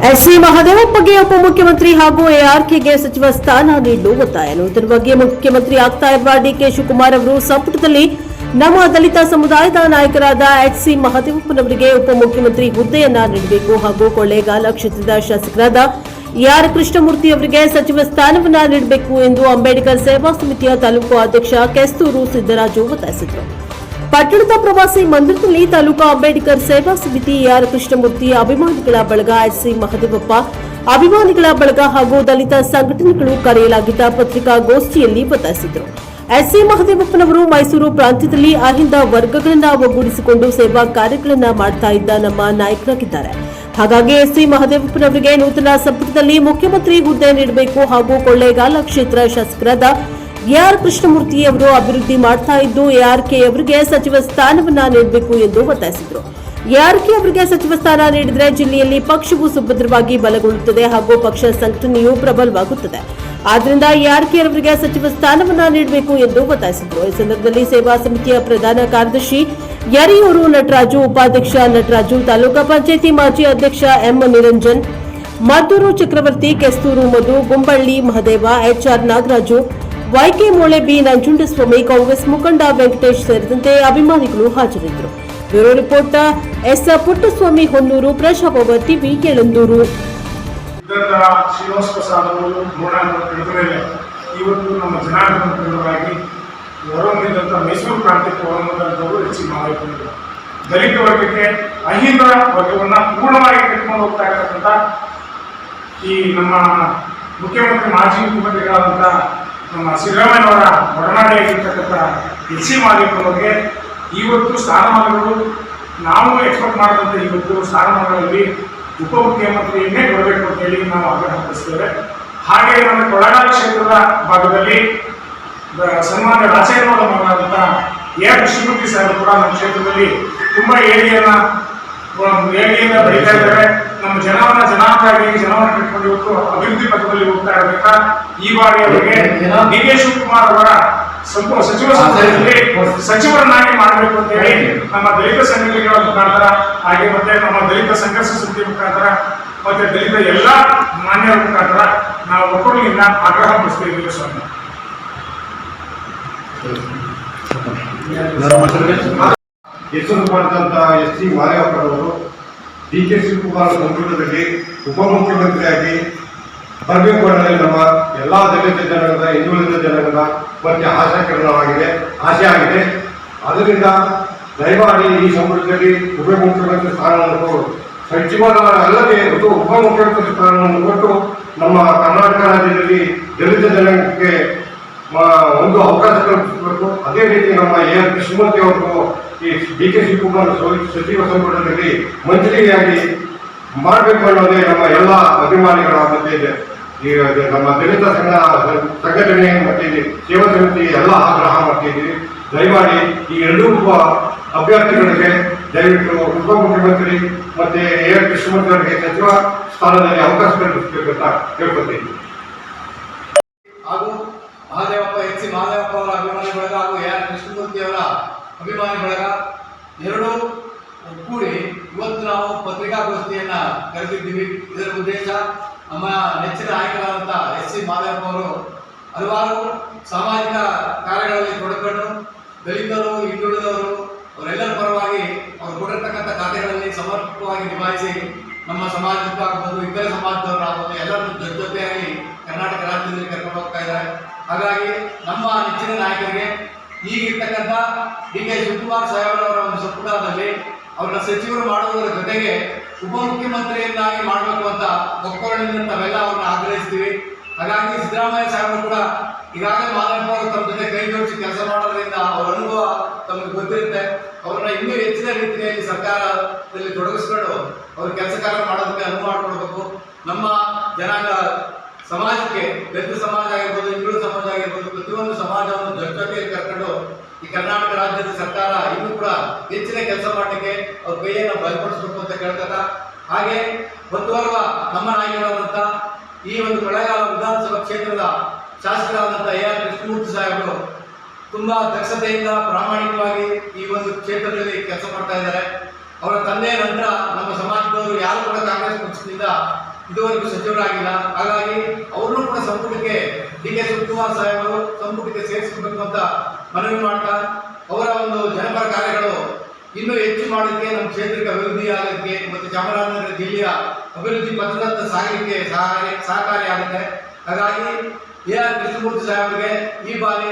SC ಮಹದೇವಪ್ಪಗೆ ಉಪಮುಖ್ಯಮಂತ್ರಿ ಹಾಗೂ ಎಆರ್ಕೆಗೆ ಸಚಿವ ಸ್ಥಾನ ನೀಡಲು ಒತ್ತಾಯ. ನೂತನವಾಗಿ ಮುಖ್ಯಮಂತ್ರಿ ಆಗ್ತಾ ಇರುವ ಡಿಕೆ ಶಿವಕುಮಾರ್ ಅವರು ಸಂಪುಟದಲ್ಲಿ ನಮ್ಮ ದಲಿತ ಸಮುದಾಯದ ನಾಯಕರಾದ ಎಸ್ಸಿ ಮಹದೇವಪ್ಪನವರಿಗೆ ಉಪಮುಖ್ಯಮಂತ್ರಿ ಹುದ್ದೆಯನ್ನ ನೀಡಬೇಕು ಹಾಗೂ ಕೊಳ್ಳೇಗಾಲ ಕ್ಷೇತ್ರದ ಶಾಸಕರಾದ ಎಆರ್ ಕೃಷ್ಣಮೂರ್ತಿ ಅವರಿಗೆ ಸಚಿವ ಸ್ಥಾನವನ್ನ ನೀಡಬೇಕು ಎಂದು ಅಂಬೇಡ್ಕರ್ ಸೇವಾ ಸಮಿತಿಯ ತಾಲೂಕು ಅಧ್ಯಕ್ಷ ಕೆಸ್ತೂರು ಸಿದ್ದರಾಜು ಒತ್ತಾಯಿಸಿದರು. ಪಟ್ಟಣದ ಪ್ರವಾಸಿ ಮಂದಿರದಲ್ಲಿ ತಾಲೂಕು ಅಂಬೇಡ್ಕರ್ ಸೇವಾ ಸಮಿತಿ ಎಆರ್ ಕೃಷ್ಣಮೂರ್ತಿ ಅಭಿಮಾನಿಗಳ ಬಳಗ, ಎಸ್ಸಿ ಮಹದೇವಪ್ಪ ಅಭಿಮಾನಿಗಳ ಬಳಗ ಹಾಗೂ ದಲಿತ ಸಂಘಟನೆಗಳು ಕರೆಯಲಾಗಿದ್ದ ಪತ್ರಿಕಾಗೋಷ್ಠಿಯಲ್ಲಿ ಒತ್ತಾಯಿಸಿದರು. ಎಸ್ಸಿ ಮಹದೇವಪ್ಪನವರು ಮೈಸೂರು ಪ್ರಾಂತ್ಯದಲ್ಲಿ ಅಹಿಂದ ವರ್ಗಗಳನ್ನು ಒಗ್ಗೂಡಿಸಿಕೊಂಡು ಸೇವಾ ಕಾರ್ಯಗಳನ್ನು ಮಾಡ್ತಾ ಇದ್ದ ನಮ್ಮ ನಾಯಕರಾಗಿದ್ದಾರೆ. ಹಾಗಾಗಿ ಎಸ್ಸಿ ಮಹದೇವಪ್ಪನವರಿಗೆ ನೂತನ ಸಂಪುಟದಲ್ಲಿ ಮುಖ್ಯಮಂತ್ರಿ ಹುದ್ದೆ ನೀಡಬೇಕು ಹಾಗೂ ಕೊಳ್ಳೇಗಾಲ ಕ್ಷೇತ್ರ ಶಾಸಕರಾದ ಎಆರ್ ಕೃಷ್ಣಮೂರ್ತಿ ಅವರು ಅಭಿವೃದ್ಧಿ ಮಾಡ್ತಾ ಇದ್ದು ಎಆರ್ಕೆ ಅವರಿಗೆ ಸಚಿವ ಸ್ಥಾನವನ್ನ ನೀಡಬೇಕು ಎಂದು ಒತ್ತಾಯಿಸಿದರು. ಎಆರ್ಕೆ ಅವರಿಗೆ ಸಚಿವ ಸ್ಥಾನ ನೀಡಿದರೆ ಜಿಲ್ಲೆಯಲ್ಲಿ ಪಕ್ಷವು ಸುಭದ್ರವಾಗಿ ಬಲಗೊಳ್ಳುತ್ತದೆ ಹಾಗೂ ಪಕ್ಷ ಸಂಘಟನೆಯು ಪ್ರಬಲವಾಗುತ್ತದೆ. ಆದ್ದರಿಂದ ಎಆರ್ಕೆ ಅವರಿಗೆ ಸಚಿವ ಸ್ಥಾನವನ್ನ ನೀಡಬೇಕು ಎಂದು ಒತ್ತಾಯಿಸಿದರು. ಈ ಸಂದರ್ಭದಲ್ಲಿ ಸೇವಾ ಸಮಿತಿಯ ಪ್ರಧಾನ ಕಾರ್ಯದರ್ಶಿ ಯರಿಯೂರು ನಟರಾಜು, ಉಪಾಧ್ಯಕ್ಷ ನಟರಾಜು, ತಾಲೂಕಾ ಪಂಚಾಯಿತಿ ಮಾಜಿ ಅಧ್ಯಕ್ಷ M Niranjan, Maddur Chakravarthi, Kesthur Madhu, Gumballi Mahadeva, HR Nagaraju, YK Moole, B Nanjundaswamy, Congress ಮುಖಂಡ ವೆಂಕಟೇಶ್ ಸೇರಿದಂತೆ ಅಭಿಮಾನಿಗಳು ಹಾಜರಿದ್ದರು. Bureau report S Puttaswamy, Honnur, Prajabhava TV, Yelandur. Srinivasa Prasad ಅವರು ಇವತ್ತು ನಮ್ಮ ಜನಾಂಗವಾಗಿ ಹೊರಹೊಮ್ಮಿದಂಥ ಮೈಸೂರು ಪ್ರಾಂತ್ಯಕ್ಕೆ ಹೊರಹೊಮ್ಮಿದಂಥವರು ಎಸ್ಸಿ ಮಹದೇವಪ್ಪನವರು ದಲಿತ ವರ್ಗಕ್ಕೆ ಅಹಿಂದ ವರ್ಗವನ್ನು ಪೂರ್ಣವಾಗಿ ಕಟ್ಕೊಂಡು ಹೋಗ್ತಾ ಇರತಕ್ಕಂಥ ಈ ನಮ್ಮ ಮುಖ್ಯಮಂತ್ರಿ ಮಾಜಿ ಮುಖ್ಯಮಂತ್ರಿಗಳಾದಂಥ ನಮ್ಮ ಸಿದ್ದರಾಮಯ್ಯನವರ ಒಡನಾಡಿಯಾಗಿರ್ತಕ್ಕಂಥ ಎಸ್ಸಿ ಮಹದೇವಪ್ಪನವರಿಗೆ ಇವತ್ತು ಸ್ಥಾನಮಾನಗಳು ನಾವು ಎಕ್ಸ್ಪೆಕ್ಟ್ ಮಾಡಿದಂತೆ ಇವತ್ತು ಸ್ಥಾನಮಾನಗಳಲ್ಲಿ ಉಪಮುಖ್ಯಮಂತ್ರಿಯನ್ನೇ ಕೊಡಬೇಕು ಅಂತೇಳಿ ನಾವು ಆಗ್ರಹಪಡಿಸ್ತೇವೆ. ಹಾಗೆ ನಮ್ಮ ಕೊಳ್ಳೇಗಾಲ ಕ್ಷೇತ್ರದ ಭಾಗದಲ್ಲಿ ಸನ್ಮಾನ್ಯ ರಾಜೇಗೌಡ ಮಗನಾದಂಥ ಎಆರ್ ಕೃಷ್ಣಮೂರ್ತಿ ಸಾಹೇಬರು ಕೂಡ ನಮ್ಮ ಕ್ಷೇತ್ರದಲ್ಲಿ ತುಂಬ ಏಳಿಗೆಯಿಂದ ಬೆಳೀತಾ ಇದ್ದಾರೆ. ನಮ್ಮ ಜನವನ್ನ ಕಟ್ಕೊಂಡು ಇವತ್ತು ಅಭಿವೃದ್ಧಿ ಪಥದಲ್ಲಿ ಹೋಗ್ತಾ ಇರಬೇಕಾ ಈ ಬಾರಿ ಅವರಿಗೆ ಡಿಕೆ ಶಿವಕುಮಾರ್ ಅವರ ಸಚಿವ ಸಂಪುಟದಲ್ಲಿ ಸಚಿವರನ್ನಾಗಿ ಮಾಡಬೇಕು ಅಂತ ಹೇಳಿ ನಮ್ಮ ದಲಿತ ಸಂಘಟನೆಗಳ ಮುಖಾಂತರ, ಹಾಗೆ ಮತ್ತೆ ನಮ್ಮ ದಲಿತ ಸಂಘರ್ಷ ಸಮಿತಿ ಮುಖಾಂತರ ಮತ್ತೆ ದಲಿತ ಎಲ್ಲ ಮಾನ್ಯರ ಮುಖಾಂತರ ನಾವು ಒಕ್ಕೂಟದಿಂದ ಆಗ್ರಹ ಪಡಿಸ್ತೀವಿ. ಸ್ವಾಮಿ ಹೆಸರು ಮಾಡಿದಂಥ ಎಸ್ಸಿ ಮಹದೇವಪ್ಪನವರು ಡಿಕೆ ಶಿವಕುಮಾರ್ ಸಂಪುಟದಲ್ಲಿ ಉಪಮುಖ್ಯಮಂತ್ರಿಯಾಗಿ ಬರಬೇಕು ಅನ್ನೋದು ನಮ್ಮ ಎಲ್ಲ ದಲಿತ ಜನಾಂಗದ, ಹಿಂದುಳಿದ ಜನಾಂಗದ ಮತ್ತೆ ಆಸೆ ಆಗಿದೆ. ಅದರಿಂದ ದಯಮಾಡಿ ಈ ಸಂಪುಟದಲ್ಲಿ ಉಪಮುಖ್ಯಮಂತ್ರಿ ಸ್ಥಾನವನ್ನು ಸಚಿವರಲ್ಲದೆ ಉಪಮುಖ್ಯಮಂತ್ರಿ ಸ್ಥಾನವನ್ನು ಕೊಟ್ಟು ನಮ್ಮ ಕರ್ನಾಟಕ ರಾಜ್ಯದಲ್ಲಿ ದಲಿತ ಜನಾಂಗಕ್ಕೆ ಒಂದು ಅವಕಾಶ ಕಲ್ಪಿಸಬೇಕು. ಅದೇ ರೀತಿ ನಮ್ಮ ಎಆರ್ ಕೃಷ್ಣಮೂರ್ತಿ ಅವರು ಈ ಡಿಕೆ ಶಿವಕುಮಾರ್ ಸಚಿವ ಸಂಪುಟದಲ್ಲಿ ಮಂತ್ರಿಯಾಗಿ ಮಾಡಬೇಕು ಅನ್ನೋದೇ ನಮ್ಮ ಎಲ್ಲ ಅಭಿಮಾನಿಗಳ ಮತ್ತೆ ನಮ್ಮ ದಲಿತ ಸಂಘಟನೆ ಮತ್ತೆ ಸೇವಾ ಸಮಿತಿ ಎಲ್ಲ ಆಗ್ರಹ ಮಾಡ್ತಿದ್ದೀವಿ. ದಯಮಾಡಿ ಈ ಎರಡೂ ಅಭ್ಯರ್ಥಿಗಳಿಗೆ ದಯವಿಟ್ಟು ಉಪಮುಖ್ಯಮಂತ್ರಿ ಮತ್ತೆ ಎಆರ್ ಕೃಷ್ಣಮೂರ್ತಿ ಅವರಿಗೆ ಸಚಿವ ಸ್ಥಾನದಲ್ಲಿ ಅವಕಾಶ ಕಲ್ಪಿಸಬೇಕು ಅಂತ ಕೇಳ್ಕೊತೀನಿ. ಹಾಗೂ ಮಹದೇವಪ್ಪ, ಎಸ್ಸಿ ಮಹದೇವಪ್ಪ ಅವರ ಅಭಿಮಾನಿ ಬಳಗ ಹಾಗೂ ಎಆರ್ ಕೃಷ್ಣಮೂರ್ತಿ ಅವರ ಅಭಿಮಾನಿ ಬಳಗ ಎರಡೂ ಒಗ್ಗೂಡಿ ಇವತ್ತು ನಾವು ಪತ್ರಿಕಾಗೋಷ್ಠಿಯನ್ನ ಕರೆದಿದ್ದೀವಿ. ಇದರ ಉದ್ದೇಶ ನಮ್ಮ ನೆಚ್ಚಿನ ನಾಯಕರಾದಂಥ ಎಸ್ಸಿ ಮಹದೇವಪ್ಪ ಅವರು ಹಲವಾರು ಸಾಮಾಜಿಕ ಕಾರ್ಯಗಳಲ್ಲಿ ತೊಡಕೊಂಡು ದಲಿತರು, ಹಿಂದುಳಿದವರು ಅವರೆಲ್ಲರ ಪರವಾಗಿ ಅವರು ಕೊಟ್ಟಿರ್ತಕ್ಕಂಥ ಖಾತೆಗಳಲ್ಲಿ ಸಮರ್ಪಕವಾಗಿ ನಿಭಾಯಿಸಿ ನಮ್ಮ ಸಮಾಜಕ್ಕಾಗ್ಬೋದು, ಇತರೆ ಸಮಾಜದವರಾಗ್ಬೋದು ಎಲ್ಲರೂ ಜೊತೆಯಾಗಿ ಕರ್ನಾಟಕ ರಾಜ್ಯದಲ್ಲಿ ಕರ್ಕೊಂಡು ಹೋಗ್ತಾ ಇದ್ದಾರೆ. ಹಾಗಾಗಿ ನಮ್ಮ ನೆಚ್ಚಿನ ನಾಯಕರಿಗೆ ಈಗಿರ್ತಕ್ಕಂಥ ಡಿಕೆ ಶಿವಕುಮಾರ್ ಸಾಹೇಬರವರ ಒಂದು ಸಂಪುಟದಲ್ಲಿ ಅವರನ್ನ ಸಚಿವರು ಮಾಡುವುದರ ಜೊತೆಗೆ ಉಪಮುಖ್ಯಮಂತ್ರಿಯನ್ನಾಗಿ ಮಾಡಬೇಕು ಅಂತ ಒಕ್ಕೊರಲಿನಿಂದ ನಾವೆಲ್ಲ ಅವ್ರನ್ನ ಆಗ್ರಹಿಸ್ತೀವಿ. ಹಾಗಾಗಿ ಸಿದ್ದರಾಮಯ್ಯ ಸಾಹೇಬರು ಕೂಡ ಈಗಾಗಲೇ ಮಹದೇವಪ್ಪ ಅವರು ತಮ್ಮ ಜೊತೆ ಕೈ ಜೋಡಿಸಿ ಕೆಲಸ ಮಾಡೋದ್ರಿಂದ ಅವರ ಅನುಭವ ತಮಗೆ ಗೊತ್ತಿರುತ್ತೆ. ಅವ್ರನ್ನ ಇನ್ನೂ ಹೆಚ್ಚಿನ ರೀತಿಯಲ್ಲಿ ಸರ್ಕಾರದಲ್ಲಿ ತೊಡಗಿಸ್ಕೊಂಡು ಅವ್ರ ಕೆಲಸ ಕಾರ್ಯ ಮಾಡೋದಕ್ಕೆ ಅನುವು ಮಾಡಿಕೊಡ್ಬೇಕು. ನಮ್ಮ ಜನಾಂಗ ಸಮಾಜಕ್ಕೆ, ದಲಿತ ಸಮಾಜ ಆಗಿರ್ಬೋದು, ಹಿಂದುಳಿದ ಸಮಾಜ ಆಗಿರ್ಬೋದು, ಪ್ರತಿಯೊಂದು ಸಮಾಜವನ್ನು ಜೊತೆಯಲ್ಲಿ ಕರ್ಕೊಂಡು ಈ ಕರ್ನಾಟಕ ರಾಜ್ಯದ ಸರ್ಕಾರ ಇನ್ನೂ ಕೂಡ ಹೆಚ್ಚಿನ ಕೆಲಸ ಮಾಡಲಿಕ್ಕೆ ಅವ್ರ ಕೈಯನ್ನು ಬಲಪಡಿಸಬೇಕು ಅಂತ ಕೇಳ್ತಾ, ಹಾಗೆ ಮುಂದುವರುವ ನಮ್ಮ ನಾಯಕರಾದಂಥ ಈ ಒಂದು ಕೊಳ್ಳೇಗಾಲ ವಿಧಾನಸಭಾ ಕ್ಷೇತ್ರದ ಶಾಸಕರಾದಂಥ ಎಆರ್ ಕೃಷ್ಣಮೂರ್ತಿ ಸಾಹೇಬರು ತುಂಬಾ ದಕ್ಷತೆಯಿಂದ ಪ್ರಾಮಾಣಿಕವಾಗಿ ಈ ಒಂದು ಕ್ಷೇತ್ರದಲ್ಲಿ ಕೆಲಸ ಮಾಡ್ತಾ ಇದ್ದಾರೆ. ಅವರ ತಂದೆಯ ನಂತರ ನಮ್ಮ ಸಮಾಜದವರು ಯಾರು ಕೂಡ ಕಾಂಗ್ರೆಸ್ ಪಕ್ಷದಿಂದ ಇದುವರೆಗೂ ಸಚಿವರಾಗಿಲ್ಲ. ಹಾಗಾಗಿ ಅವ್ರನ್ನೂ ಕೂಡ ಸಂಪುಟಕ್ಕೆ ಡಿ.ಕೆ. ಶಿವಕುಮಾರ್ ಸಾಹೇಬರು ಸಂಪುಟಕ್ಕೆ ಸೇರಿಸಬೇಕು ಅಂತ ಮನವಿ ಮಾಡ್ತಾ, ಅವರ ಒಂದು ಜನಪರ ಕಾರ್ಯಗಳು ಇನ್ನೂ ಹೆಚ್ಚು ಮಾಡೋಕ್ಕೆ, ನಮ್ಮ ಕ್ಷೇತ್ರಕ್ಕೆ ಅಭಿವೃದ್ಧಿ ಆಗೋಕ್ಕೆ ಮತ್ತು ಚಾಮರಾಜನಗರ ಜಿಲ್ಲೆಯ ಅಭಿವೃದ್ಧಿ ಪಥದತ್ತ ಸಾಗಲಿಕ್ಕೆ ಸಹಕಾರಿಯಾಗುತ್ತೆ. ಹಾಗಾಗಿ ಎ.ಆರ್. ಕೃಷ್ಣಮೂರ್ತಿ ಸಾಹೇಬರಿಗೆ ಈ ಬಾರಿ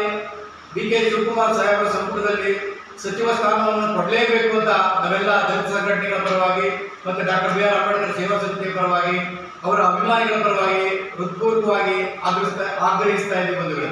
ಡಿ.ಕೆ. ಶಿವಕುಮಾರ್ ಸಾಹೇಬರ ಸಂಪುಟದಲ್ಲಿ ಸಚಿವ ಸ್ಥಾನವನ್ನು ಕೊಡಲೇಬೇಕು ಅಂತ ನಾವೆಲ್ಲ ದಲಿತ ಸಂಘಟನೆಗಳ ಪರವಾಗಿ ಮತ್ತು ಡಾಕ್ಟರ್ ಬಿ.ಆರ್. ಅಂಬೇಡ್ಕರ್ ಸೇವಾ ಸಮಿತಿಯ ಪರವಾಗಿ, ಅವರ ಅಭಿಮಾನಿಗಳ ಪರವಾಗಿ ಹೃತ್ಪೂರ್ವಕವಾಗಿ ಆಗ್ರಹಿಸ್ತಾ ಇದ್ದೀವಿ ಬಂಧುಗಳೇ.